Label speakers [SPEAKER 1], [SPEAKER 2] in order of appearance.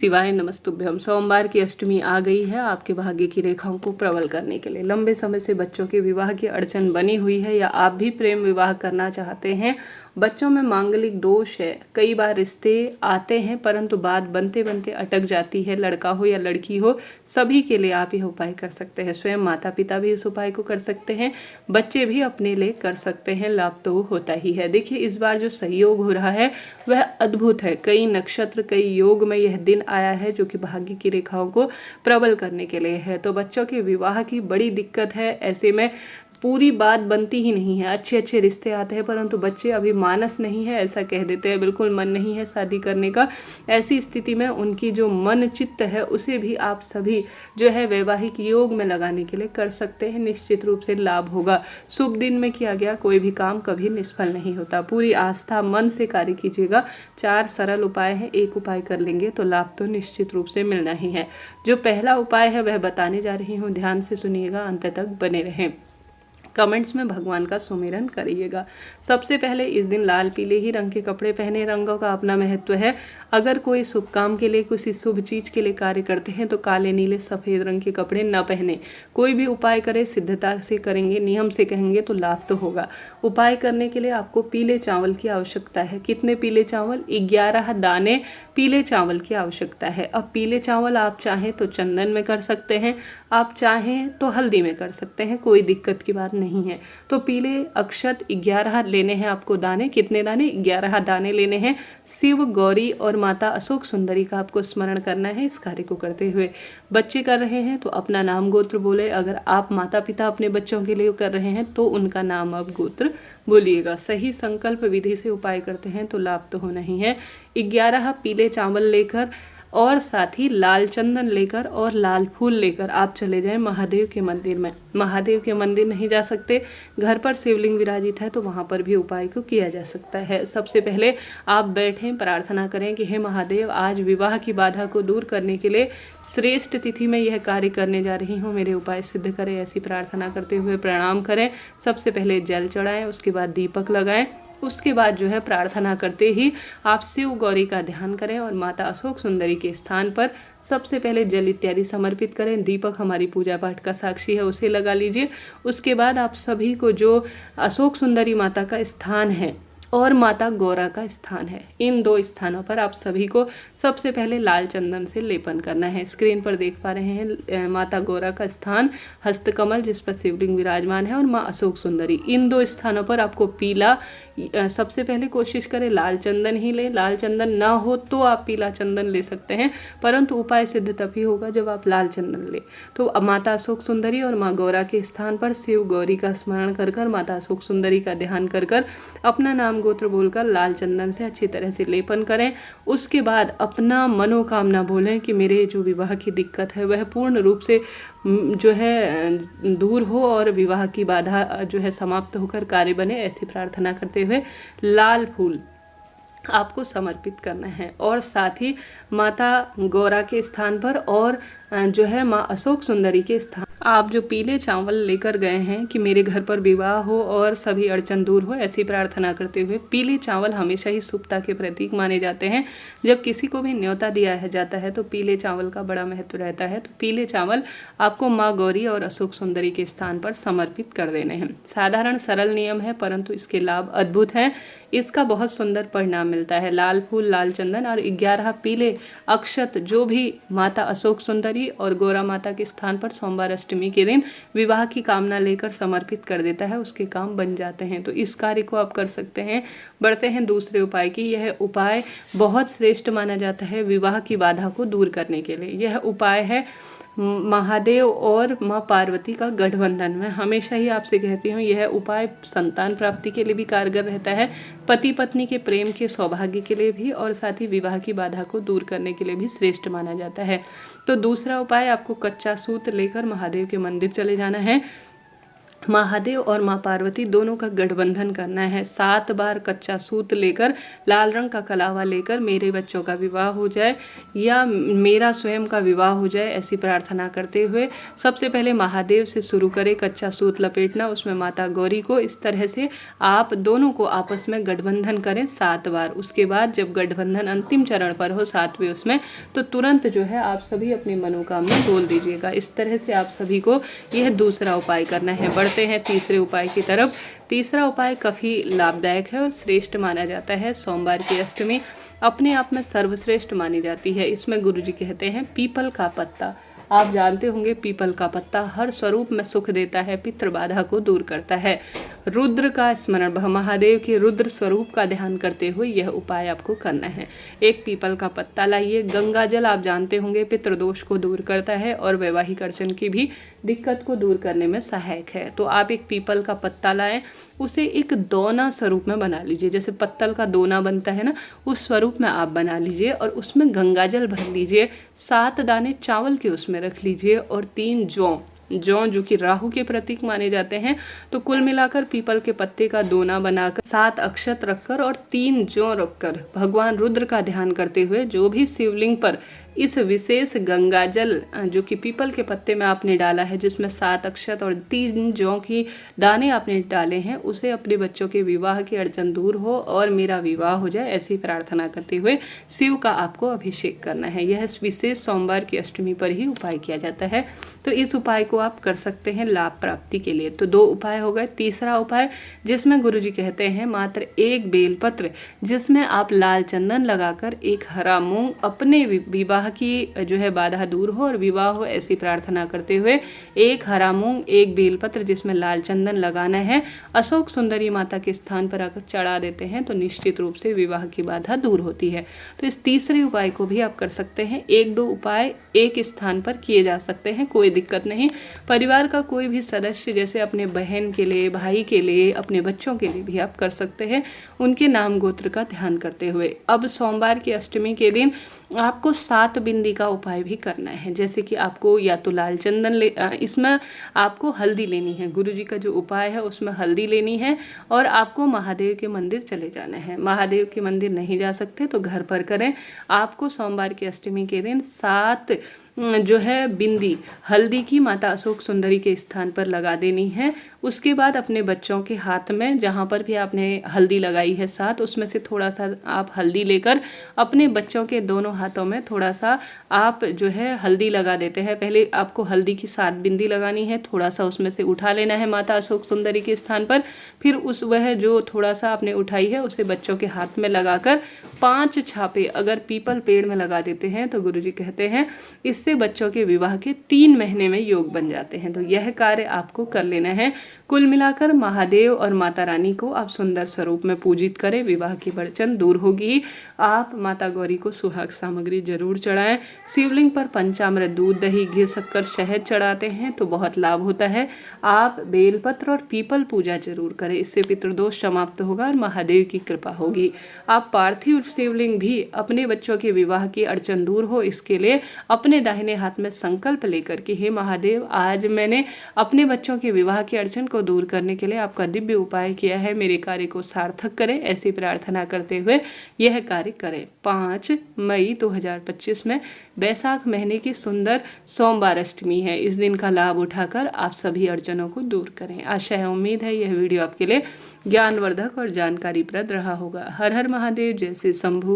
[SPEAKER 1] शिवाय नमस्तुभ्यम। सोमवार की अष्टमी आ गई है आपके भाग्य की रेखाओं को प्रबल करने के लिए। लंबे समय से बच्चों के विवाह की अड़चन बनी हुई है या आप भी प्रेम विवाह करना चाहते हैं, बच्चों में मांगलिक दोष है, कई बार रिश्ते आते हैं परंतु बात बनते बनते अटक जाती है, लड़का हो या लड़की हो, सभी के लिए आप यह उपाय कर सकते हैं। स्वयं माता पिता भी इस उपाय को कर सकते हैं, बच्चे भी अपने लिए कर सकते हैं, लाभ तो होता ही है। देखिए, इस बार जो सहयोग हो रहा है वह अद्भुत है। कई नक्षत्र, कई योग में यह दिन आया है जो कि भाग्य की रेखाओं को प्रबल करने के लिए है। तो बच्चों के विवाह की बड़ी दिक्कत है, ऐसे में पूरी बात बनती ही नहीं है। अच्छे अच्छे रिश्ते आते हैं परंतु बच्चे अभी मानस नहीं है, ऐसा कह देते हैं, बिल्कुल मन नहीं है शादी करने का। ऐसी स्थिति में उनकी जो मन चित्त है उसे भी आप सभी जो है वैवाहिक योग में लगाने के लिए कर सकते हैं। निश्चित रूप से लाभ होगा। शुभ दिन में किया गया कोई भी काम कभी निष्फल नहीं होता। पूरी आस्था मन से कार्य कीजिएगा। 4 सरल उपाय हैं, एक उपाय कर लेंगे तो लाभ तो निश्चित रूप से मिलना ही है। जो पहला उपाय है वह बताने जा रही हूँ, ध्यान से सुनिएगा, अंत तक बने रहें। कमेंट्स में भगवान का सुमिरन करिएगा। सबसे पहले इस दिन लाल पीले ही रंग के कपड़े पहने। रंगों का अपना महत्व है। अगर कोई शुभ काम के लिए, किसी शुभ चीज के लिए कार्य करते हैं तो काले नीले सफेद रंग के कपड़े न पहने। कोई भी उपाय करें सिद्धता से करेंगे, नियम से कहेंगे तो लाभ तो होगा। उपाय करने के लिए आपको पीले चावल की आवश्यकता है। कितने पीले चावल? 11 दाने पीले चावल की आवश्यकता है। अब पीले चावल आप चाहें तो चंदन में कर सकते हैं, आप चाहें तो हल्दी में कर सकते हैं, कोई दिक्कत की बात नहीं है। तो पीले अक्षत 11 लेने हैं आपको दाने। कितने दाने? 11 दाने लेने हैं। शिव, गौरी और माता अशोक सुंदरी का आपको स्मरण करना है इस कार्य को करते हुए। बच्चे कर रहे हैं तो अपना नाम गोत्र बोले। अगर आप माता पिता अपने बच्चों के लिए कर रहे हैं तो उनका नाम आप गोत्र बोलिएगा। सही संकल्प विधि से उपाय करते हैं तो लाभ तो होना ही है। 11 पीले चावल लेकर और साथ ही लाल चंदन लेकर और लाल फूल लेकर आप चले जाएं महादेव के मंदिर में। महादेव के मंदिर नहीं जा सकते, घर पर शिवलिंग विराजित है तो वहां पर भी उपाय को किया जा सकता है। सबसे पहले आप बैठें, प्रार्थना करें कि हे महादेव, आज विवाह की बाधा को दूर करने के लिए श्रेष्ठ तिथि में यह कार्य करने जा रही हूँ, मेरे उपाय सिद्ध करें। ऐसी प्रार्थना करते हुए प्रणाम करें। सबसे पहले जल चढ़ाएं, उसके बाद दीपक लगाएं। उसके बाद जो है प्रार्थना करते ही आप शिव गौरी का ध्यान करें और माता अशोक सुंदरी के स्थान पर सबसे पहले जल इत्यादि समर्पित करें। दीपक हमारी पूजा पाठ का साक्षी है, उसे लगा लीजिए। उसके बाद आप सभी को जो अशोक सुंदरी माता का स्थान है और माता गौरा का स्थान है, इन 2 स्थानों पर आप सभी को सबसे पहले लाल चंदन से लेपन करना है। स्क्रीन पर देख पा रहे हैं माता गौरा का स्थान, हस्तकमल जिस पर शिवलिंग विराजमान है, और माँ अशोक सुंदरी। इन 2 स्थानों पर आपको पीला, सबसे पहले कोशिश करें लाल चंदन ही लें। लाल चंदन ना हो तो आप पीला चंदन ले सकते हैं, परंतु उपाय सिद्ध तभी होगा जब आप लाल चंदन लें। तो माता अशोक सुंदरी और माँ गौरा के स्थान पर शिव गौरी का स्मरण कर कर, माता अशोक सुंदरी का ध्यान कर कर, अपना नाम गोत्र बोलकर लाल चंदन से अच्छी तरह से लेपन करें। उसके बाद अपना मनोकामना बोलें कि मेरे जो विवाह की दिक्कत है वह पूर्ण रूप से जो है दूर हो और विवाह की बाधा जो है समाप्त होकर कार्य बने। ऐसी प्रार्थना करते हुए लाल फूल आपको समर्पित करना है और साथ ही माता गौरा के स्थान पर और जो है माँ अशोक सुंदरी के स्थान आप जो पीले चावल लेकर गए हैं कि मेरे घर पर विवाह हो और सभी अड़चन दूर हो, ऐसी प्रार्थना करते हुए। पीले चावल हमेशा ही शुभता के प्रतीक माने जाते हैं। जब किसी को भी न्योता दिया जाता है तो पीले चावल का बड़ा महत्व रहता है। तो पीले चावल आपको माँ गौरी और अशोक सुंदरी के स्थान पर समर्पित कर देने हैं। साधारण सरल नियम है परंतु इसके लाभ अद्भुत हैं। इसका बहुत सुंदर परिणाम मिलता है। लाल फूल, लाल चंदन और 11 पीले अक्षत जो भी माता अशोक सुंदरी और गौरा माता के स्थान पर सोमवार अष्टमी के दिन विवाह की कामना लेकर समर्पित कर देता है, उसके काम बन जाते हैं। तो इस कार्य को आप कर सकते हैं। बढ़ते हैं दूसरे उपाय की। यह उपाय बहुत श्रेष्ठ माना जाता है विवाह की बाधा को दूर करने के लिए। यह उपाय है महादेव और माँ पार्वती का गठबंधन। मैं हमेशा ही आपसे कहती हूँ यह उपाय संतान प्राप्ति के लिए भी कारगर रहता है, पति पत्नी के प्रेम के सौभाग्य के लिए भी, और साथ ही विवाह की बाधा को दूर करने के लिए भी श्रेष्ठ माना जाता है। तो दूसरा उपाय, आपको कच्चा सूत लेकर महादेव के मंदिर चले जाना है। महादेव और माँ पार्वती दोनों का गठबंधन करना है। 7 बार कच्चा सूत लेकर, लाल रंग का कलावा लेकर मेरे बच्चों का विवाह हो जाए या मेरा स्वयं का विवाह हो जाए, ऐसी प्रार्थना करते हुए सबसे पहले महादेव से शुरू करें कच्चा सूत लपेटना, उसमें माता गौरी को इस तरह से आप दोनों को आपस में गठबंधन करें 7 बार। उसके बाद जब गठबंधन अंतिम चरण पर हो 7वें उसमें, तो तुरंत जो है आप सभी अपनी मनोकामना बोल दीजिएगा। इस तरह से आप सभी को यह दूसरा उपाय करना है। बढ़ते हैं तीसरे उपाय की तरफ। तीसरा उपाय काफ़ी लाभदायक है और श्रेष्ठ माना जाता है। सोमवार की अष्टमी अपने आप में सर्वश्रेष्ठ मानी जाती है। इसमें गुरुजी कहते हैं पीपल का पत्ता। आप जानते होंगे पीपल का पत्ता हर स्वरूप में सुख देता है, पितृ बाधा को दूर करता है। रुद्र का स्मरण, महादेव के रुद्र स्वरूप का ध्यान करते हुए यह उपाय आपको करना है। एक पीपल का पत्ता लाइए। गंगा जल आप जानते होंगे पितृदोष को दूर करता है और वैवाहिक अड़चन की भी दिक्कत को दूर करने में सहायक है। तो आप एक पीपल का पत्ता लाएं, उसे एक दोना स्वरूप में बना लीजिए। जैसे पत्तल का दोना बनता है ना, उस स्वरूप में आप बना लीजिए और उसमें गंगा जल भर लीजिए। 7 दाने चावल के उसमें रख लीजिए और 3 जौ जो कि राहु के प्रतीक माने जाते हैं। तो कुल मिलाकर पीपल के पत्ते का दोना बनाकर 7 अक्षत रखकर और 3 जौ रखकर भगवान रुद्र का ध्यान करते हुए जो भी शिवलिंग पर इस विशेष गंगा जल जो कि पीपल के पत्ते में आपने डाला है, जिसमें 7 अक्षत और 3 जौ की दाने आपने डाले हैं, उसे अपने बच्चों के विवाह की अड़चन दूर हो और मेरा विवाह हो जाए, ऐसी प्रार्थना करते हुए शिव का आपको अभिषेक करना है। यह विशेष सोमवार की अष्टमी पर ही उपाय किया जाता है। तो इस उपाय को आप कर सकते हैं लाभ प्राप्ति के लिए। तो 2 उपाय हो गए। तीसरा उपाय जिसमें गुरुजी कहते हैं मात्र 1 बेलपत्र, जिसमें आप लाल चंदन लगाकर 1 हरा मूंग अपने विवाह की जो है बाधा दूर हो और विवाह हो, ऐसी प्रार्थना करते हुए 1 हरा मूंग 1 बेलपत्र जिसमें लाल चंदन लगाना है, अशोक सुंदरी माता के स्थान पर आकर चढ़ा देते हैं तो निश्चित रूप से विवाह की बाधा दूर होती है। तो इस तीसरे उपाय को भी आप कर सकते हैं। 1-2 उपाय एक स्थान पर किए जा सकते हैं, कोई दिक्कत नहीं। परिवार का कोई भी सदस्य, जैसे अपने बहन के लिए, भाई के लिए, अपने बच्चों के लिए भी आप कर सकते हैं, उनके नाम गोत्र का ध्यान करते हुए। अब सोमवार की अष्टमी के दिन आपको 7 बिंदी का उपाय भी करना है। जैसे कि आपको या तो लाल चंदन इसमें आपको हल्दी लेनी है। गुरुजी का जो उपाय है उसमें हल्दी लेनी है और आपको महादेव के मंदिर चले जाना है। महादेव के मंदिर नहीं जा सकते तो घर पर करें। आपको सोमवार की अष्टमी के दिन 7 जो है बिंदी हल्दी की माता अशोक सुंदरी के स्थान पर लगा देनी है। उसके बाद अपने बच्चों के हाथ में जहाँ पर भी आपने हल्दी लगाई है 7, उसमें से थोड़ा सा आप हल्दी लेकर अपने बच्चों के दोनों हाथों में थोड़ा सा आप जो है हल्दी लगा देते हैं। पहले आपको हल्दी की 7 बिंदी लगानी है, थोड़ा सा उसमें से उठा लेना है माता अशोक सुंदरी के स्थान पर। फिर उस वह जो थोड़ा सा आपने उठाई है उसे बच्चों के हाथ में लगाकर 5 छापे अगर पीपल पेड़ में लगा देते हैं तो गुरुजी कहते हैं इससे बच्चों के विवाह के 3 महीने में योग बन जाते हैं। तो यह कार्य आपको कर लेना है। कुल मिलाकर महादेव और माता रानी को आप सुंदर स्वरूप में पूजित करें, विवाह की अड़चन दूर होगी। आप माता गौरी को सुहाग सामग्री जरूर चढ़ाएं। शिवलिंग पर पंचामृत, दूध, दही, घी, शक्कर, शहद चढ़ाते हैं तो बहुत लाभ होता है। आप बेलपत्र और पीपल पूजा जरूर करें, इससे पितृदोष समाप्त होगा और महादेव की कृपा होगी। आप पार्थिव शिवलिंग भी अपने बच्चों के विवाह की अड़चन दूर हो, इसके लिए अपने दाहिने हाथ में संकल्प लेकर कि हे महादेव, आज मैंने अपने बच्चों के विवाह की अड़चन को दूर करने के लिए आपका दिव्य उपाय किया है, मेरे कार्य को सार्थक करें, ऐसी प्रार्थना करते हुए यह कार्य करें। 5 मई 2025 में बैसाख महीने की सुंदर सोमवार अष्टमी है। इस दिन का लाभ उठाकर आप सभी अड़चनों को दूर करें। आशा है, उम्मीद है यह वीडियो आपके लिए ज्ञानवर्धक और जानकारीप्रद रहा होगा। हर हर महादेव। जय श्री शंभू।